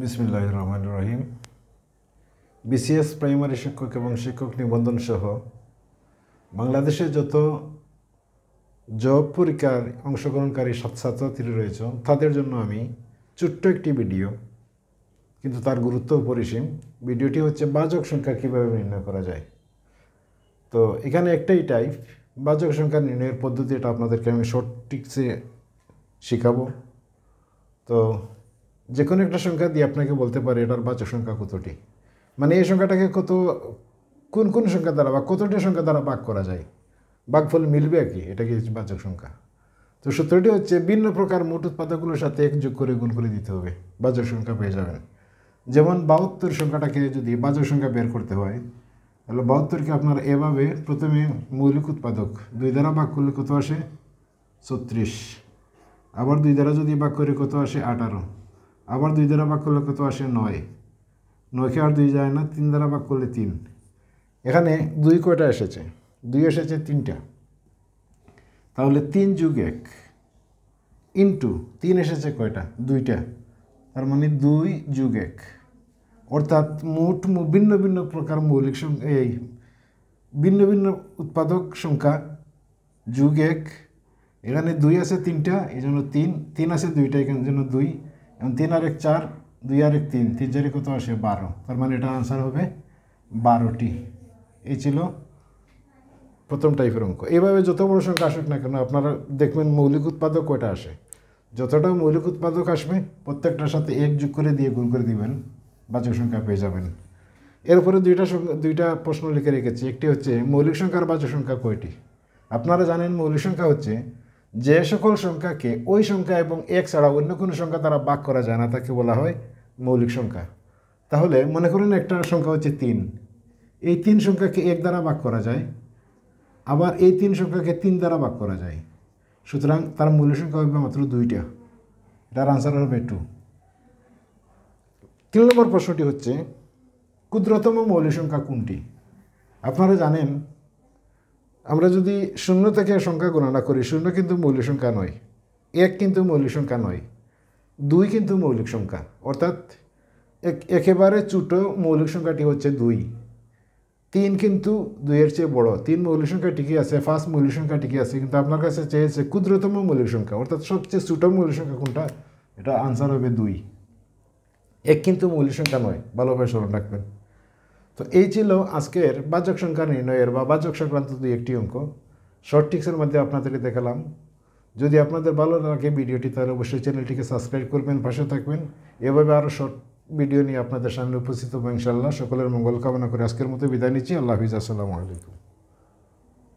বিসমিল্লাহির রহমানির রহিম। BCS primary শিক্ষক এবং শিক্ষক নিবন্ধন সহ বাংলাদেশে যত জব পরীক্ষার অংশগ্রহণকারী ছাত্রছাত্রী রয়েছে তাদের জন্য আমি ছোট্ট একটি ভিডিও, কিন্তু তার গুরুত্ব অপরিসীম। ভিডিওটি হচ্ছে বাচক সংখ্যা কীভাবে নির্ণয় করা যায়। তো এখানে একটাই টাইপ বাচক সংখ্যা নির্ণয়ের পদ্ধতি, এটা আপনাদেরকে আমি শর্ট টিক্সে শেখাবো। তো যে কোনো একটা সংখ্যা দিয়ে আপনাকে বলতে পারে এটার বাচক সংখ্যা কতটি, মানে এই সংখ্যাটাকে কোন কোন সংখ্যা দ্বারা বা কতটি সংখ্যা দ্বারা ভাগ করা যায়, ভাগফল মিলবে আর কি, এটা কি বাচক সংখ্যা। তো সূত্রটি হচ্ছে ভিন্ন প্রকার মোট উৎপাদকগুলোর সাথে এক যোগ করে গুণ করে দিতে হবে, বাচক সংখ্যা পেয়ে যাবেন। যেমন 72 সংখ্যাটাকে যদি বাচক সংখ্যা বের করতে হয়, তাহলে 72কে আপনার এভাবে প্রথমে মৌলিক উৎপাদক 2 দ্বারা ভাগ করলে কত আসে 36, আবার 2 দ্বারা যদি ভাগ করে কত আসে 18, আবার 2 দ্বারা ভাগ করলে কত আসে 9, 9কে আর 2 যায় না, 3 দ্বারা ভাগ করলে 3। এখানে 2 কয়টা এসেছে, 2 এসেছে 3টা, তাহলে 3 যোগ 1 ইন্টু 3 এসেছে কয়টা 2টা, তার মানে 2 যোগ 1, অর্থাৎ মোট ভিন্ন ভিন্ন প্রকার মৌলিক সংখ্যা, এই ভিন্ন ভিন্ন উৎপাদক সংখ্যা যোগ 1। এখানে 2 আছে 3টা, এই জন্য 3 আছে 2টা, এখানে জন্য 2, এবং 3 আর 1 4, 2 আর 1 3, 3 4 কত আসে 12, তার মানে এটা আনসার হবে 12টি। এই ছিল প্রথম টাইপের অঙ্ক। এইভাবে যত বড় সংখ্যা আসুক না কেন আপনারা দেখবেন মৌলিক উৎপাদক কয়টা আসে, যতটা মৌলিক উৎপাদক আসবে প্রত্যেকটার সাথে 1 যোগ করে দিয়ে গুণ করে দিবেন, বাচক সংখ্যা পেয়ে যাবেন। এরপরে দুইটা প্রশ্ন লিখে রেখেছি। একটি হচ্ছে মৌলিক সংখ্যার বাচক সংখ্যা কয়টি। আপনারা জানেন মৌলিক সংখ্যা হচ্ছে যে সকল সংখ্যাকে ওই সংখ্যা এবং 1 ছাড়া অন্য কোনো সংখ্যা দ্বারা ভাগ করা যায় না তাকে বলা হয় মৌলিক সংখ্যা। তাহলে মনে করুন একটা সংখ্যা হচ্ছে 3, এই 3 সংখ্যাকে 1 দ্বারা ভাগ করা যায়, আবার এই 3 সংখ্যাকে 3 দ্বারা ভাগ করা যায়, সুতরাং তার মৌলিক সংখ্যা হবে মাত্র 2টা, এটার আনসার হবে 2। 3 নম্বর প্রশ্নটি হচ্ছে ক্ষুদ্রতম মৌলিক সংখ্যা কোনটি। আপনারা জানেন আমরা যদি 0 থেকে সংখ্যা গণনা করি, 0 কিন্তু মৌলিক সংখ্যা নয়, 1 কিন্তু মৌলিক সংখ্যা নয়, 2 কিন্তু মৌলিক সংখ্যা, অর্থাৎ একেবারে ছোট মৌলিক সংখ্যাটি হচ্ছে 2। 3 কিন্তু 2 এর চেয়ে বড়, 3 মৌলিক সংখ্যা ঠিকই আছে, 5 মৌলিক সংখ্যা ঠিকই আছে, কিন্তু আপনার কাছে চেয়েছে ক্ষুদ্রতম মৌলিক সংখ্যা, অর্থাৎ সবচেয়ে ছোট মৌলিক সংখ্যা কোনটা, এটা আনসার হবে 2। 1 কিন্তু মৌলিক সংখ্যা নয়, ভালোভাবে স্মরণ রাখবেন। তো এই ছিল আজকের বাচক সংখ্যা নির্ণয়ের বা বাচক সংক্রান্ত 2-1টি অঙ্ক শর্ট টিক্সের মধ্যে আপনাদেরকে দেখালাম। যদি আপনাদের ভালো লাগে ভিডিওটি, তাহলে অবশ্যই চ্যানেলটিকে সাবস্ক্রাইব করবেন, পাশে থাকবেন। এভাবে আরও শর্ট ভিডিও নিয়ে আপনাদের সামনে উপস্থিত হবো ইনশাআল্লাহ। সকলের মঙ্গল কামনা করে আজকের মতো বিদায় নিচ্ছি। আল্লাহ হাফিজ, আসসালামু আলাইকুম।